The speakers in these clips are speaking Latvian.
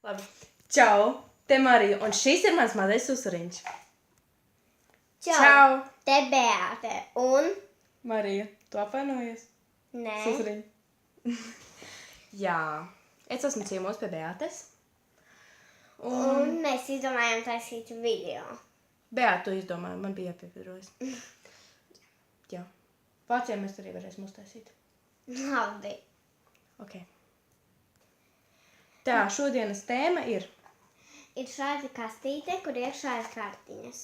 Labi. Čau, te Marija, un šis ir mans mazais susuriņš. Čau. Te Beāte un... Marija, tu apvainojies? Nē. Susuriņ. Jā, es esmu ciemos pie Beātes. Un mēs izdomājām taisīt video. Beāte to izdomāja, man bija jāpiebiedrojas. Jā. Vācijā mēs arī varēsim uztaisīt. Labi. Ok. Tā, šodienas tēma ir... Ir šāda kastīte, kur iekšā ir kartiņas.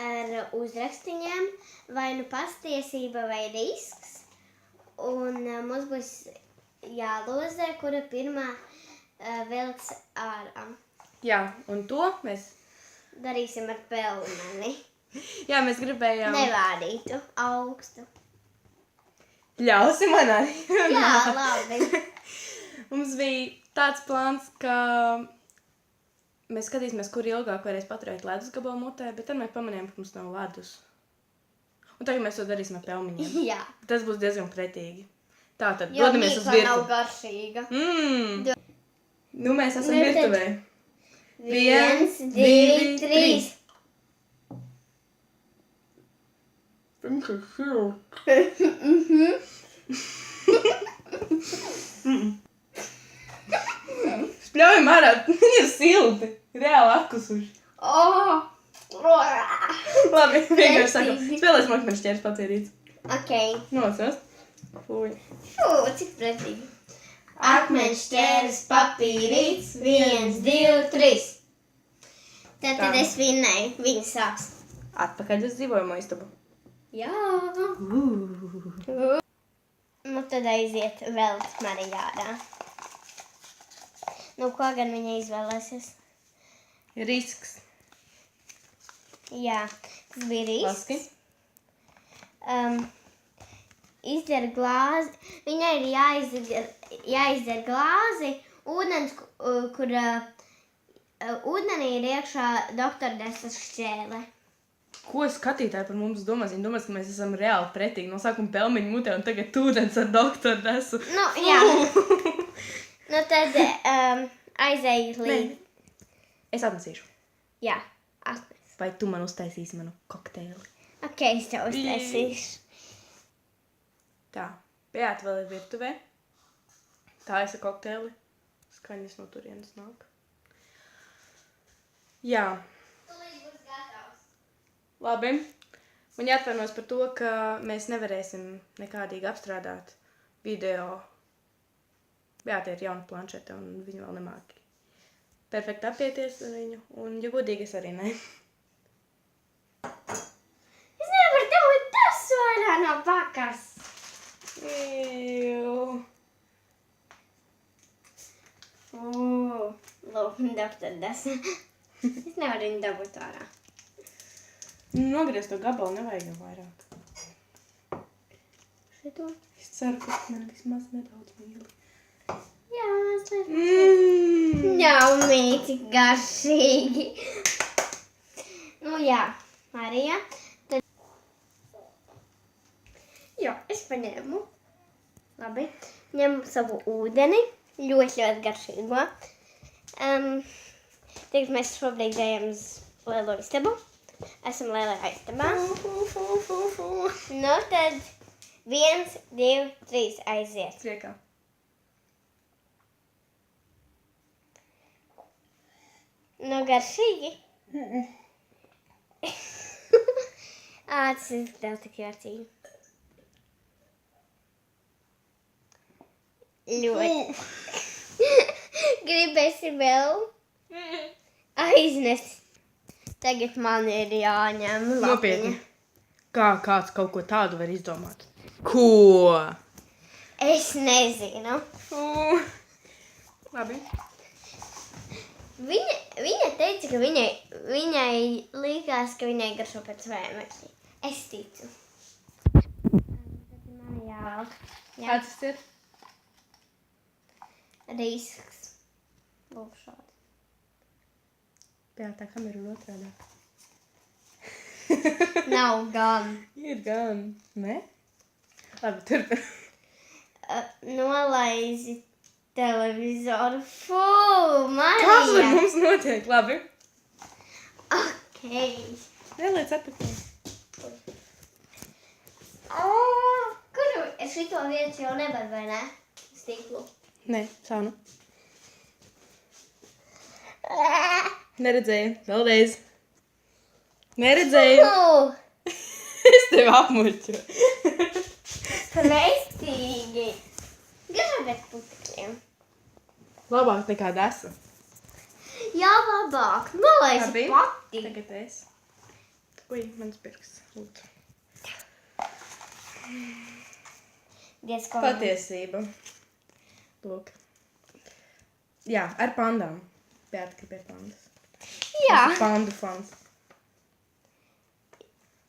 Ar uzrakstiņiem, vai nu pastiesība vai risks. Un mums būs jālozē, kura pirmā velks ārā. Jā, un to mēs... Darīsim ar pelmeni. Jā, mēs gribējām... Nevārītu, augstu. Ļausi man arī. Jā, labi. Mums bija tāds plāns, ka mēs skatīsimies, kur ilgāk varēs paturēt ledus gabalu mutē, bet tad mēs pamanījām, ka mums nav ledus. Un tagad mēs to darīsim ar pelmiņiem. Jā. Tas būs diezgan pretīgi. Tātad, Jo dodamies uz mīkla nav virtuvi. garšīga. Nu, mēs esam Nu, tad- virtuvē. 1, 2, 3. Spļaujam ārā, viņi ir silti. Reāli atkusuši. Oh! Labi, vienkārši sakam. Spēlēsim akmeņu šķērs papīrītes. Ok. Nosas. Fui. Fū, cik pretīgi. Akmeņš, ķēris, papīrīts. 1, 2, 3. Tad Tā. es vinnēju. Viņa sāks. Atpakaļ uz dzīvojamo istabu. Jā. Nu, tad aiziet vēl Marijādā. Nu, ko gan viņa izvēlēsies? Risks. Jā, tas bija risks. Laski. Izdzer glāzi. Viņai ir jāizdzer glāzi, ūdens, kur ūdenī ir iekšā doktora Desas šķēle. Ko skatītāji par mums domās? Viņi domās, ka mēs esam reāli pretīgi. No sākuma pelmiņu mutē un tagad ūdens ar doktoru Desu. Nu, jā. Nu, tad aizēju līdzi. Es atnesīšu. Jā, atnes. Vai tu man uztaisīsi manu kokteili? Ok, es tev uztaisīšu. Tā. Beāte vēl ir virtuvē. Tā ir kokteili. Skaņas no turienes nāk. Jā. Labi. Man jāatvainojas par to, ka mēs nevarēsim nekādīgi apstrādāt video. Beāte ir jauna planšete un viņa vēl nemāki perfekti apieties ar viņu. Un, ja godīgi, es arī ne. Es nevaru dabūt tas vairā no pakas. Lūk, doktor Desa. Es nevaru viņu dabūt ārā. Nogriez to gabalu, nevajag jau vairāk. Šito? Es ceru, ka man vismaz nedaudz mīli. Jā, mazliet. Ņaumī, cik garšīgi. Nu jā, Marija. Tad... Jā, es paņēmu. Labi. Ņemu savu ūdeni. Ļoti, ļoti garšīgo. Tagad mēs šobrīd ejam uz lielo istabu. Esam lielajā istabā. Nu tad 1, 2, 3 aiziet. Priekā. Nu, garšīgi. Tas izskatās tik jocīgi. Ļoti. Gribēsi vēl aiznest. Tagad man ir jāņem Nopietni. Kā kāds kaut ko tādu var izdomāt? Ko? Es nezinu. Labi. Viņa teica, ka viņai likās, ka viņai garšo pēc vēmekļa. Es ticu. Tad man jāvelk. Kāds tas ir? Risks. Lūk šādi. Beāte, kam ir otrādā? Nav gan. Ir gan. Ne? Labi, turpin. Nolaizi televizoru. Fū, Kas ar Marija. mums notiek? Labi. Ok. Neliec atpakaļ. Kuru es šito vietu jau nevaru, vai ne? Stiklu. Nē, sānu. Neredzēju. Vēlreiz. Neredzēju. Es tevi apmuļķu. Prestīgi. Garšo pēc putekļiem. Labāk nekā desa. Jā, labāk. Nolaisi Labi. pati. Tagad es. Ui, mans pirksts. Lūdzu. Diezko. Patiesība. Lūk. Jā, ar pandām. Beata gribēja pandas. Jā. Esmu pandu fans.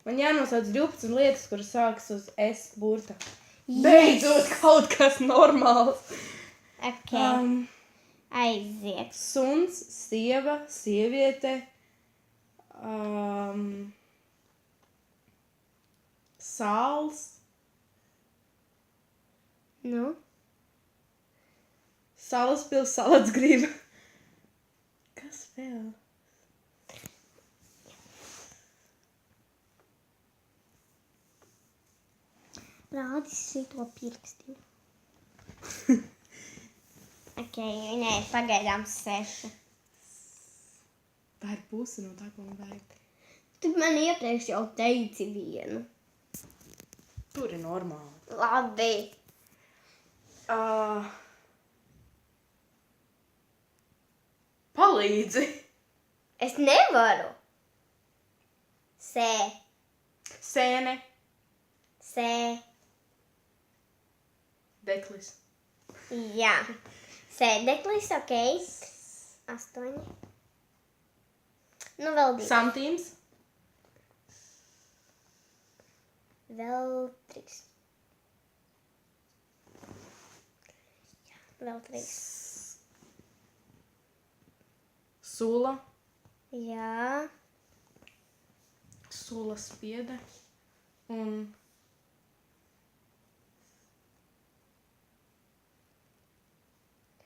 Man jānosauc 12 lietas, kuras sākas uz S burta. Beidzot kaut kas normāls. Ok. Aiziet. Suns, sieva, sieviete, sāls, Nu? salaspils, salatsgrība. Kas vēl? Rādis šito pirkstiņu. Ok, viņai ir pagaidām 6. Tā ir puse no tā, ko man vajag. Tu man iepriekš jau teici vienu. Tur ir normāli. Labi. Palīdzi. Es nevaru. Sē. Sēne, Sē. deklis. Jā. Sēdeklis, ok. 8. Nu, vēl 2. Santīms, Vēl 3. Jā, vēl 3. sula, Jā. sula spiede un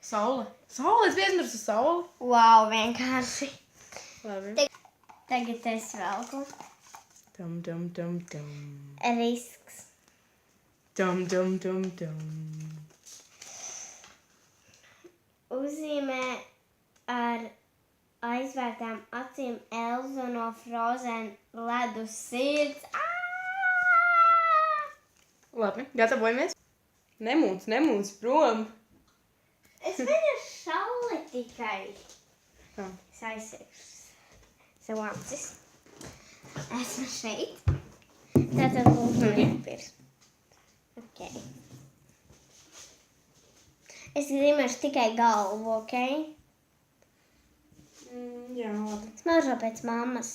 saule. Saule, es aizmirsu sauli. Wow, vienkārši. Labi. Tagad es velku. Dum, dum, dum, dum. Risks. Dum, dum, dum, dum. Uzzīmē ar aizvērtām acīm Elzu no Frozen ledus sirds. Labi, gatavojamies. Nemūc prom. Es viņu šauli tikai. Jā. Es aizsēkšu sev acis. Esmu šeit. Tātad lūdzu pirms. Ok. Es zīmēšu tikai galvu, ok? Jā, labi. Smaržo pēc mammas.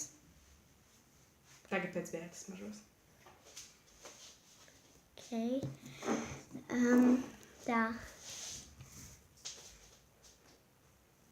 Tagad pēc vietas smažos. Ok. Tā.